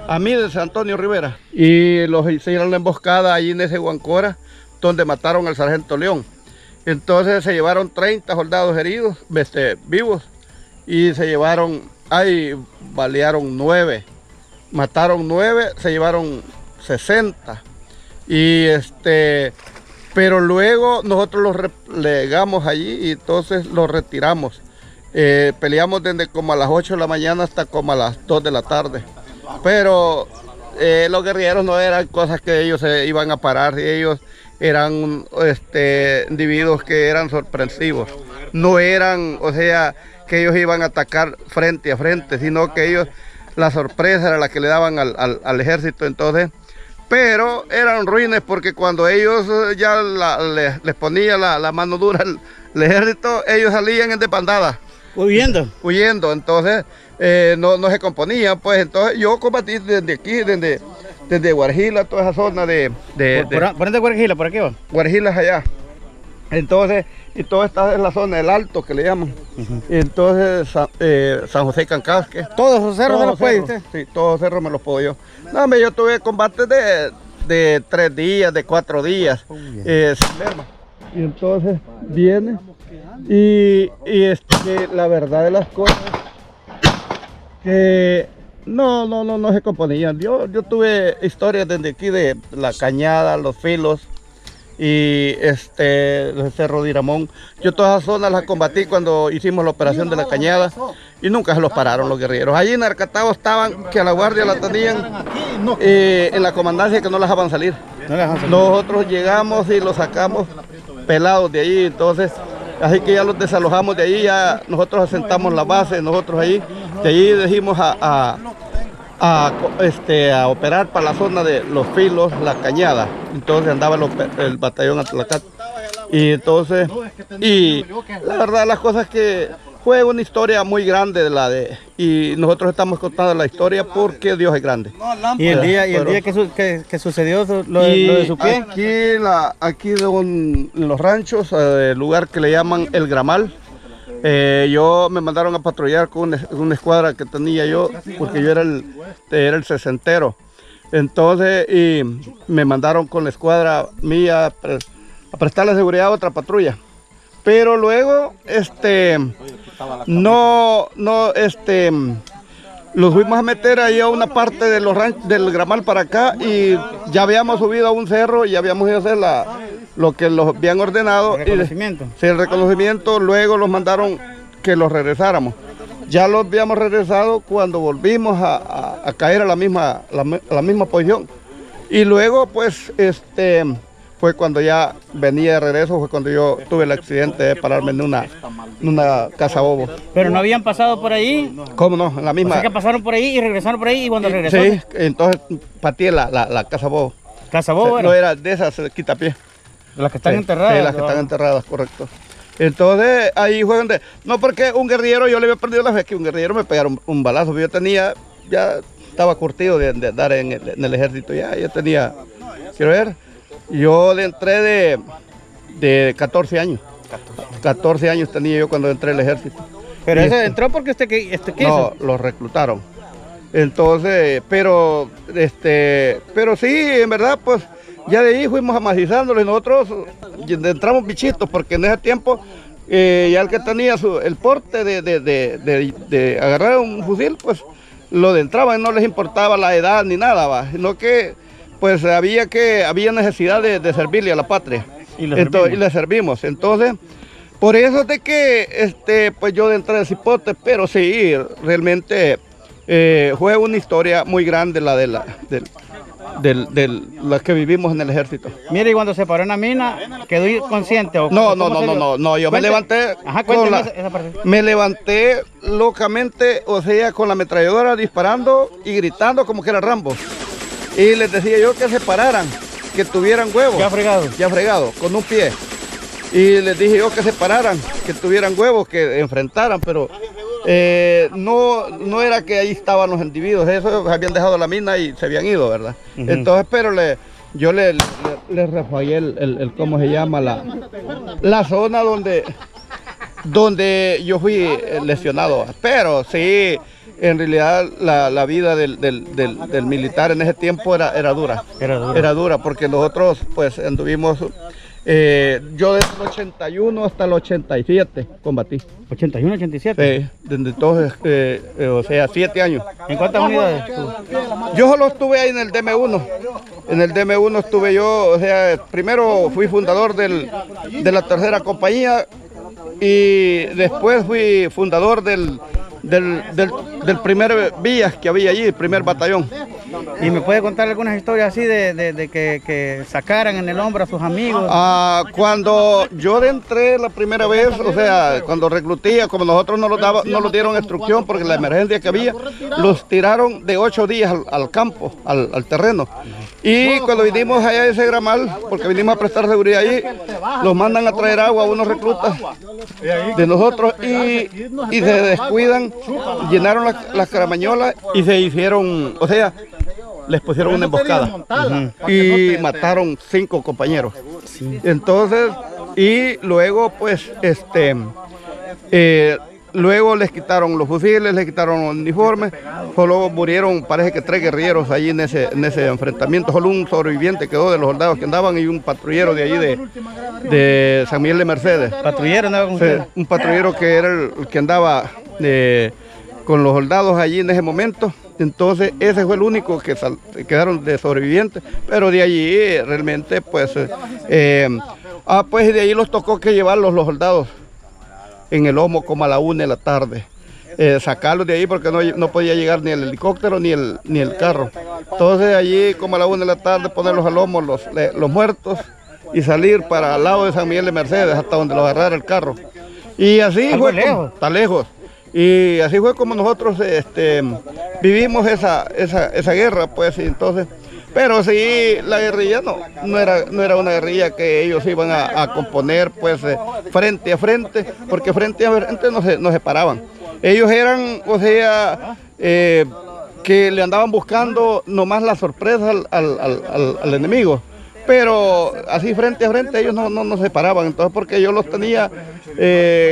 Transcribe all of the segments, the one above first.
A mí de San Antonio Rivera. Y los hicieron la emboscada allí en ese Huancora, donde mataron al sargento León. Entonces se llevaron 30 soldados heridos, vivos, y se llevaron, balearon 9, mataron 9, se llevaron 60. Y pero luego nosotros los replegamos allí y entonces los retiramos. Peleamos desde como a las 8 de la mañana hasta como a las 2 de la tarde. Pero los guerrilleros no eran cosas que ellos se iban a parar, ellos eran individuos que eran sorpresivos. No eran, o sea, que ellos iban a atacar frente a frente, sino que ellos, la sorpresa era la que le daban al ejército. Entonces, pero eran ruines porque cuando ellos ya les ponía la mano dura el ejército, ellos salían en desbandada. Huyendo. Huyendo, entonces no se componían, pues entonces yo combatí desde aquí, desde Guarjila, toda esa zona ¿Por dónde Guarjila? ¿Por aquí va? Guarjila es allá. Entonces, y todo está en la zona del Alto, que le llaman. Entonces, San José Cancasque. ¿Todos los cerros se los puede usted? Sí, todos los cerros me los puedo yo. No, yo tuve combates de 3 días, de 4 días, sin merma. Y entonces viene y la verdad de las cosas que no se componían. Yo tuve historias desde aquí de la Cañada, los Filos y el Cerro de Iramón. Yo todas esas zonas las combatí cuando hicimos la operación de la Cañada y nunca se los pararon los guerrilleros. Allí en Arcatao estaban, que a la guardia la tenían en la comandancia, que no las dejaban salir. Nosotros llegamos y los sacamos pelados de ahí, entonces así que ya los desalojamos de ahí, ya nosotros asentamos la base, nosotros ahí, de ahí dijimos a operar para la zona de los Filos, la Cañada. Entonces andaba el batallón Atlacat. Y entonces, y la verdad las cosas que fue una historia muy grande y nosotros estamos contando la historia porque Dios es grande. ¿Y el día que sucedió lo de su pie? Aquí en los ranchos, el lugar que le llaman El Gramal. Yo me mandaron a patrullar con una escuadra que tenía yo, porque yo era el sesentero. Entonces, y me mandaron con la escuadra mía a prestarle seguridad a otra patrulla. Pero luego, los fuimos a meter ahí a una parte de los ranchos del Gramal para acá y ya habíamos subido a un cerro y habíamos ido a hacer lo que los habían ordenado. ¿El reconocimiento? Sí, el reconocimiento, luego los mandaron que los regresáramos. Ya los habíamos regresado cuando volvimos a caer a la misma posición. Y luego, pues, fue cuando ya venía de regreso, fue cuando yo tuve el accidente de pararme en una casa bobo. ¿Pero no habían pasado por ahí? ¿Cómo no? En la misma. O sea que pasaron por ahí y regresaron por ahí y cuando regresó. Sí, entonces pateé la casa bobo. ¿Casa bobo? No era de esas, quitapié. De las que están enterradas. Sí, las que están enterradas, correcto. Entonces ahí fue donde, no porque un guerrillero, yo le había perdido la fe, que un guerrillero me pegaron un balazo, yo ya estaba curtido de andar en el ejército, ya tenía, quiero ver, yo le entré de 14 años. 14 años tenía yo cuando entré al ejército. ¿Pero ese entró porque usted quiso? No, los reclutaron. Entonces, pero sí, en verdad, pues, ya de ahí fuimos amacizándolo y nosotros entramos bichitos, porque en ese tiempo ya el que tenía el porte de agarrar un fusil, pues lo entraban, no les importaba la edad ni nada, sino que pues había necesidad de servirle a la patria. Y le servimos. Entonces, por eso es de que pues yo entré de cipote, pero sí, realmente fue una historia muy grande la de la que vivimos en el ejército. Mire, y cuando se paró en la mina, ¿quedó inconsciente? No, yo me levanté. Ajá, esa parte. Me levanté locamente, o sea, con la ametralladora disparando y gritando como que era Rambo. Y les decía yo que se pararan, que tuvieran huevos. Ya fregado, con un pie. Y les dije yo que se pararan, que tuvieran huevos, que enfrentaran, pero no era que ahí estaban los individuos, esos habían dejado la mina y se habían ido, ¿verdad? Entonces, pero yo le refallé ¿cómo se llama? La zona donde donde yo fui lesionado. Pero sí, en realidad la vida del militar en ese tiempo era dura. Era dura porque nosotros pues anduvimos, yo desde el 81 hasta el 87 combatí. 81, 87. Sí, desde entonces, o sea, 7 años. ¿En cuántas unidades estuvo? Yo solo estuve ahí en el DM1. En el DM1 estuve yo, o sea, primero fui fundador de la 3ª compañía y después fui fundador del primer vías que había allí, el primer batallón. ¿Y me puede contar algunas historias así de que sacaran en el hombro a sus amigos? Cuando yo entré la primera vez, o sea, cuando reclutía, como nosotros no nos dieron instrucción porque la emergencia que había, los tiraron de 8 días al campo, al terreno. Y cuando vinimos allá de ese gramal, porque vinimos a prestar seguridad allí, los mandan a traer agua a unos reclutas de nosotros y se descuidan, llenaron las caramañolas y se hicieron, o sea, les pusieron una emboscada y mataron 5 compañeros. Entonces, y luego pues luego les quitaron los fusiles, les quitaron los uniformes, solo murieron, parece que 3 guerrilleros allí en ese enfrentamiento, solo un sobreviviente quedó de los soldados que andaban y un patrullero de allí de San Miguel de Mercedes. ¿Patrullero andaba con usted? Un patrullero que era el que andaba con los soldados allí en ese momento. Entonces ese fue el único que quedaron de sobrevivientes, pero de allí realmente pues, pues de ahí los tocó que llevarlos los soldados en el lomo como a la 1 de la tarde. Sacarlos de ahí porque no podía llegar ni el helicóptero ni el carro. Entonces allí como a la 1 de la tarde ponerlos al lomo los muertos y salir para el lado de San Miguel de Mercedes hasta donde los agarrara el carro. Y así fue, lejos. Está lejos. Y así fue como nosotros vivimos esa guerra, pues, y entonces, pero sí, la guerrilla no era una guerrilla que ellos iban a componer, pues, frente a frente, porque frente a frente no se paraban. Ellos eran, o sea, que le andaban buscando nomás la sorpresa al enemigo. Pero así frente a frente ellos no se paraban, entonces porque yo los tenía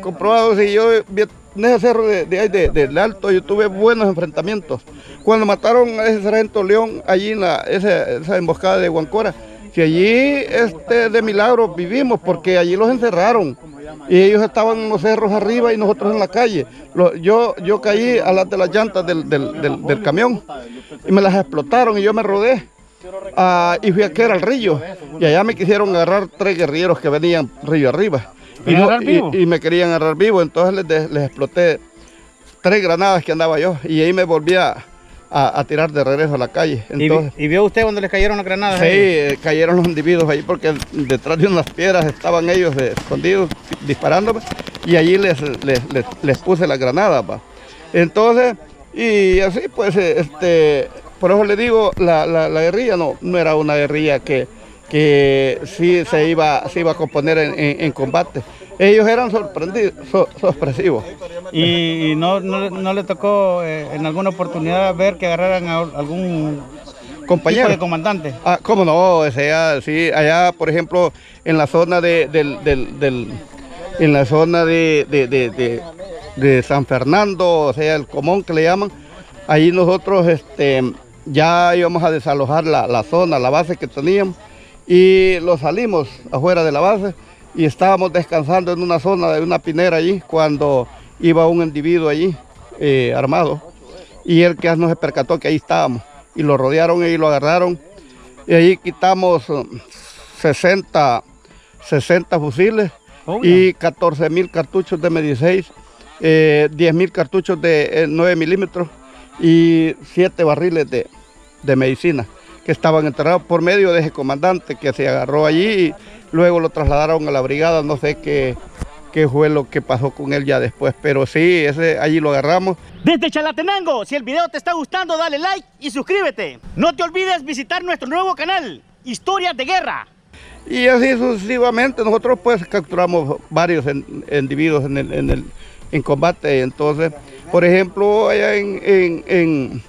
comprobados y yo en ese cerro del Alto yo tuve buenos enfrentamientos. Cuando mataron a ese sargento León allí en esa emboscada de Huancora, que allí de milagro vivimos porque allí los encerraron y ellos estaban en los cerros arriba y nosotros en la calle. Yo caí a las de las llantas del camión y me las explotaron y yo me rodé. Y fui aquí al río y allá me quisieron agarrar 3 guerrilleros que venían río arriba y me querían agarrar vivo, entonces les exploté 3 granadas que andaba yo y ahí me volví a tirar de regreso a la calle. Entonces, ¿Y vio usted dónde les cayeron las granadas? Sí, cayeron los individuos ahí porque detrás de unas piedras estaban ellos escondidos disparándome y allí les puse las granadas. Entonces, y así pues, por eso le digo, la guerrilla no era una guerrilla que sí se iba a componer en combate. Ellos eran sorpresivos. ¿Y no le tocó en alguna oportunidad ver que agarraran a algún compañero tipo de comandante? ¿Cómo no? O sea, sí, allá por ejemplo en la zona de San Fernando, o sea, el Comón que le llaman, ahí nosotros ya íbamos a desalojar la zona, la base que teníamos, y lo salimos afuera de la base y estábamos descansando en una zona de una pinera allí cuando iba un individuo allí armado y él que no se percató que ahí estábamos y lo rodearon y lo agarraron y allí quitamos 60 fusiles y 14,000 cartuchos de M16, 10,000 cartuchos de 9 milímetros y 7 barriles de medicina que estaban enterrados por medio de ese comandante que se agarró allí y luego lo trasladaron a la brigada. No sé qué fue lo que pasó con él ya después, pero sí, allí lo agarramos. Desde Chalatenango, si el video te está gustando, dale like y suscríbete. No te olvides visitar nuestro nuevo canal, Historias de Guerra. Y así sucesivamente, nosotros pues capturamos varios individuos en combate. Entonces, por ejemplo, allá en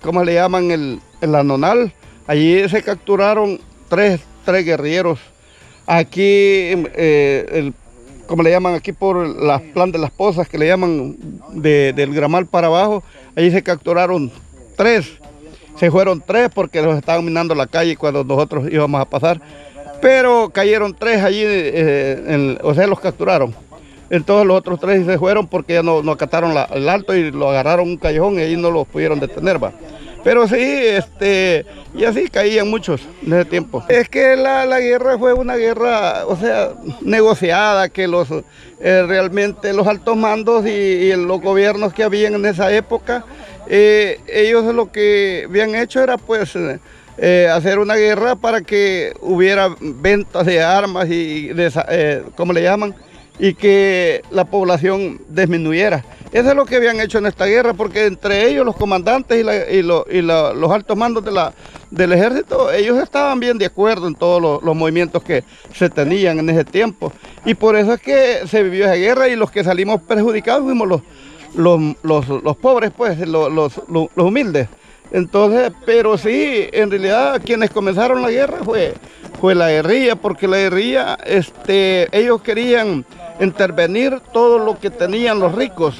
¿cómo le llaman? En la Nonal, allí se capturaron tres guerrilleros. Aquí como le llaman aquí por la plan de las Pozas, que le llaman del Gramal para abajo, allí se capturaron 3. Se fueron 3 porque los estaban minando la calle cuando nosotros íbamos a pasar. Pero cayeron 3 allí, o sea, los capturaron. Entonces los otros 3 se fueron porque ya no acataron el alto y lo agarraron un callejón y ahí no los pudieron detener, va. Pero sí, y así caían muchos en ese tiempo. Es que la guerra fue una guerra, o sea, negociada, que realmente los altos mandos y los gobiernos que habían en esa época, ellos lo que habían hecho era pues hacer una guerra para que hubiera ventas de armas y ¿cómo le llaman? Y que la población disminuyera. Eso es lo que habían hecho en esta guerra, porque entre ellos, los comandantes y los altos mandos del ejército, ellos estaban bien de acuerdo en todos los movimientos que se tenían en ese tiempo. Y por eso es que se vivió esa guerra y los que salimos perjudicados fuimos los pobres, pues, los humildes. Entonces, pero sí, en realidad quienes comenzaron la guerra fue la guerrilla, porque la guerrilla, ellos querían intervenir todo lo que tenían los ricos.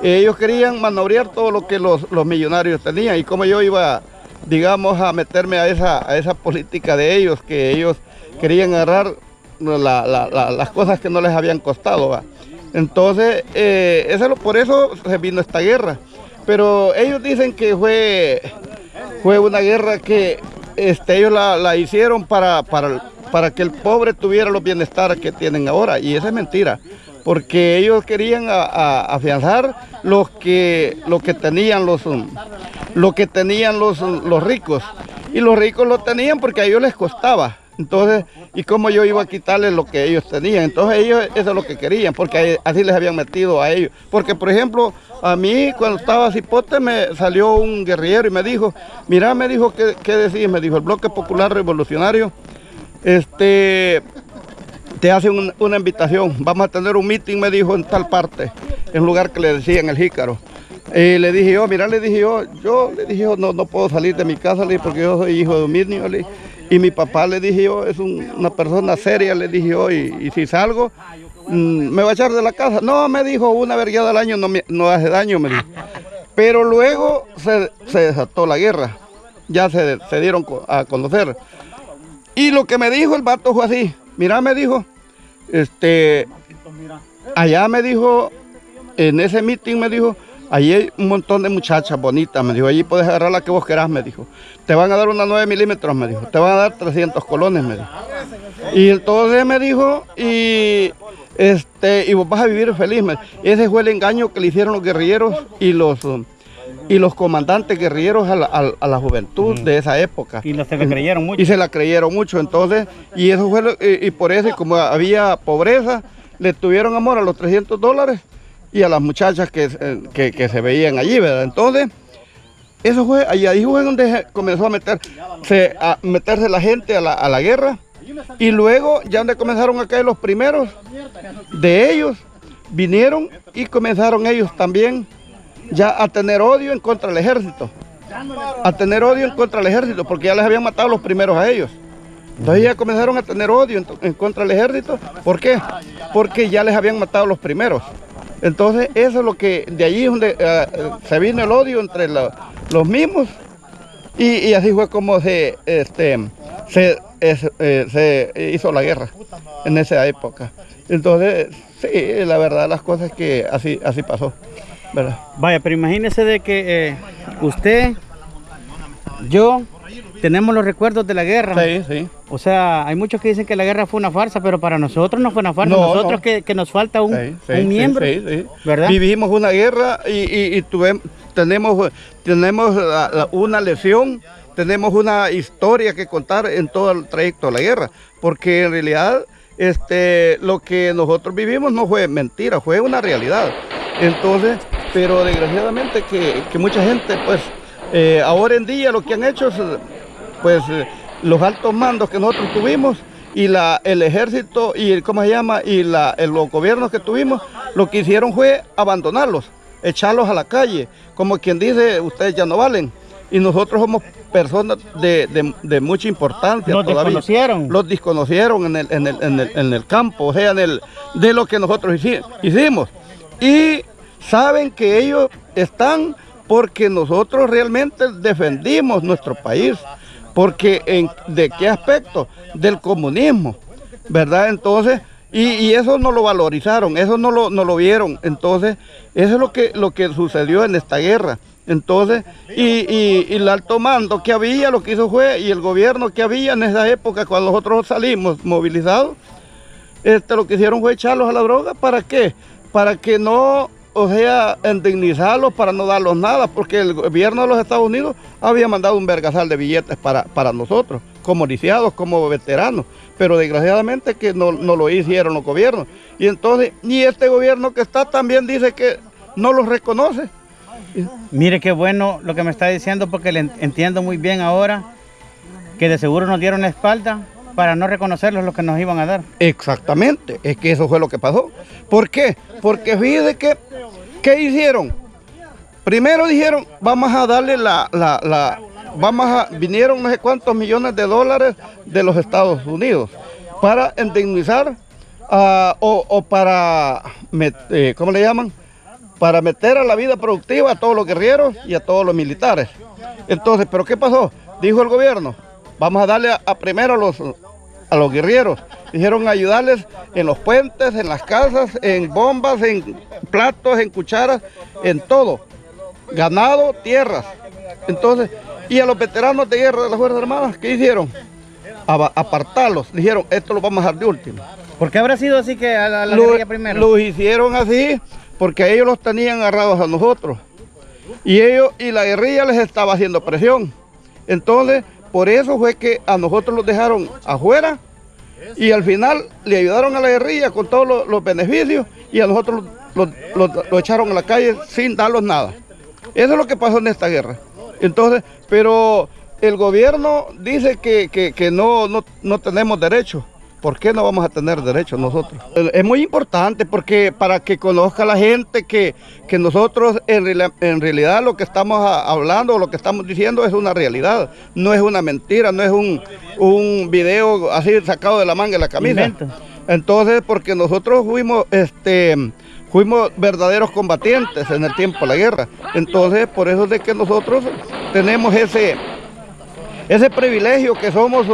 Ellos querían manobrear todo lo que los millonarios tenían. Y como yo iba, digamos, a meterme a esa política de ellos, que ellos querían agarrar las cosas que no les habían costado, ¿va? Entonces, por eso se vino esta guerra. Pero ellos dicen que fue una guerra que ellos la hicieron para que el pobre tuviera los bienestares que tienen ahora, y eso es mentira, porque ellos querían afianzar lo que tenían los ricos, y los ricos lo tenían porque a ellos les costaba. Entonces, ¿y cómo yo iba a quitarles lo que ellos tenían? Entonces ellos eso es lo que querían, porque así les habían metido a ellos. Porque, por ejemplo, a mí cuando estaba cipote me salió un guerrillero y me dijo, mira, me dijo, ¿qué decís? Me dijo, el Bloque Popular Revolucionario te hace una invitación, vamos a tener un meeting, me dijo, en tal parte, en un lugar que le decían el Jícaro. Y le dije yo, mira, le dije yo, no puedo salir de mi casa, le dije, porque yo soy hijo de un niño, y mi papá, le dije yo, es una persona seria, le dije yo, y si salgo, me va a echar de la casa. No, me dijo, una vergüenza al año no hace daño, me dijo. Pero luego se desató la guerra, ya se dieron a conocer. Y lo que me dijo el vato fue así, mira, me dijo, allá me dijo, en ese meeting me dijo, allí hay un montón de muchachas bonitas, me dijo, allí puedes agarrar la que vos querás, me dijo. Te van a dar una 9 milímetros, me dijo, te van a dar 300 colones, me dijo. Y entonces me dijo, y vos vas a vivir feliz, me dijo. Ese fue el engaño que le hicieron los guerrilleros y los comandantes guerrilleros a la juventud de esa época. Y se la creyeron mucho. Y se la creyeron mucho, entonces, y eso fue, y por eso, y como había pobreza, le tuvieron amor a los $300 y a las muchachas que se veían allí, ¿verdad? Entonces, eso fue, ahí fue donde comenzó a meterse la gente a la guerra, y luego, ya donde comenzaron a caer los primeros de ellos, vinieron y comenzaron ellos también ya a tener odio en contra del ejército. A tener odio en contra del ejército, porque ya les habían matado los primeros a ellos. Entonces ya comenzaron a tener odio en contra del ejército. ¿Por qué? Porque ya les habían matado los primeros. Entonces eso es lo que, de allí es donde se vino el odio entre los mismos. Y así fue como se hizo la guerra en esa época. Entonces, sí, la verdad, las cosas que así pasó, ¿verdad? Vaya, pero imagínese de que usted, yo, tenemos los recuerdos de la guerra. Sí, sí. O sea, hay muchos que dicen que la guerra fue una farsa, pero para nosotros no fue una farsa. No, nosotros no. Que nos falta un miembro, sí. ¿verdad? Vivimos una guerra y tenemos una lesión, tenemos una historia que contar en todo el trayecto de la guerra, porque en realidad lo que nosotros vivimos no fue mentira, fue una realidad. Entonces, pero desgraciadamente que mucha gente, pues, ahora en día lo que han hecho es, pues, los altos mandos que nosotros tuvimos y el ejército y ¿cómo se llama? Y los gobiernos que tuvimos, lo que hicieron fue abandonarlos, echarlos a la calle, como quien dice, ustedes ya no valen. y nosotros somos personas de mucha importancia. Nos todavía. desconocieron. Los desconocieron en el campo, o sea, de lo que nosotros hicimos. Y saben que ellos están porque nosotros realmente defendimos nuestro país. Porque ¿de qué aspecto? Del comunismo, ¿verdad? Entonces, y eso no lo valorizaron, eso no lo vieron. Entonces, eso es lo que sucedió en esta guerra. Entonces, y el alto mando que había, lo que hizo fue, y el gobierno que había en esa época, cuando nosotros salimos movilizados, lo que hicieron fue echarlos a la droga. ¿Para qué? Para que no, o sea, indemnizarlos, para no darlos nada, porque el gobierno de los Estados Unidos había mandado un vergasal de billetes para nosotros, como lisiados, como veteranos, pero desgraciadamente que no lo hicieron los gobiernos. Y entonces, y este gobierno que está también dice que no los reconoce. Mire qué bueno lo que me está diciendo, porque le entiendo muy bien ahora que de seguro nos dieron la espalda para no reconocerlos lo que nos iban a dar. Exactamente, es que eso fue lo que pasó. ¿Por qué? Porque fíjese que, ¿qué hicieron? Primero dijeron, vamos a darle vinieron no sé cuántos millones de dólares de los Estados Unidos para indemnizar o para, ¿cómo le llaman? Para meter a la vida productiva a todos los guerrilleros y a todos los militares. Entonces, ¿pero qué pasó? Dijo el gobierno, vamos a darle primero a los guerrilleros. Dijeron ayudarles en los puentes, en las casas, en bombas, en platos, en cucharas, en todo. Ganado, tierras. Entonces, y a los veteranos de guerra de las Fuerzas Armadas, ¿qué hicieron? Apartarlos. Dijeron, esto lo vamos a dar de último. ¿Por qué habrá sido así que a la guerrilla primero? Lo hicieron así porque ellos los tenían agarrados a nosotros. Y la guerrilla les estaba haciendo presión. Entonces, por eso fue que a nosotros los dejaron afuera y al final le ayudaron a la guerrilla con todos los beneficios y a nosotros lo echaron a la calle sin darlos nada. Eso es lo que pasó en esta guerra. Entonces, pero el gobierno dice que no tenemos derecho. ¿Por qué no vamos a tener derechos nosotros? Es muy importante porque para que conozca la gente que nosotros en realidad lo que estamos hablando, lo que estamos diciendo es una realidad, no es una mentira, no es un video así sacado de la manga de la camisa. Invento. Entonces, porque nosotros fuimos verdaderos combatientes en el tiempo de la guerra. Entonces, por eso es de que nosotros tenemos ese privilegio que somos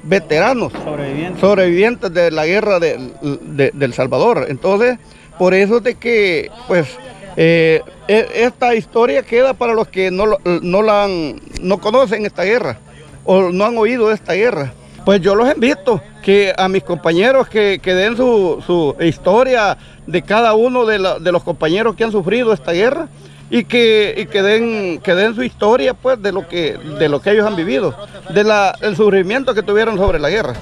veteranos, sobrevivientes de la guerra del Salvador. Entonces, por eso de que, pues, esta historia queda para los que no conocen esta guerra o no han oído de esta guerra. Pues yo los invito que a mis compañeros que den su historia de cada uno de los compañeros que han sufrido esta guerra y que den su historia, pues, de lo que ellos han vivido, del sufrimiento que tuvieron sobre la guerra.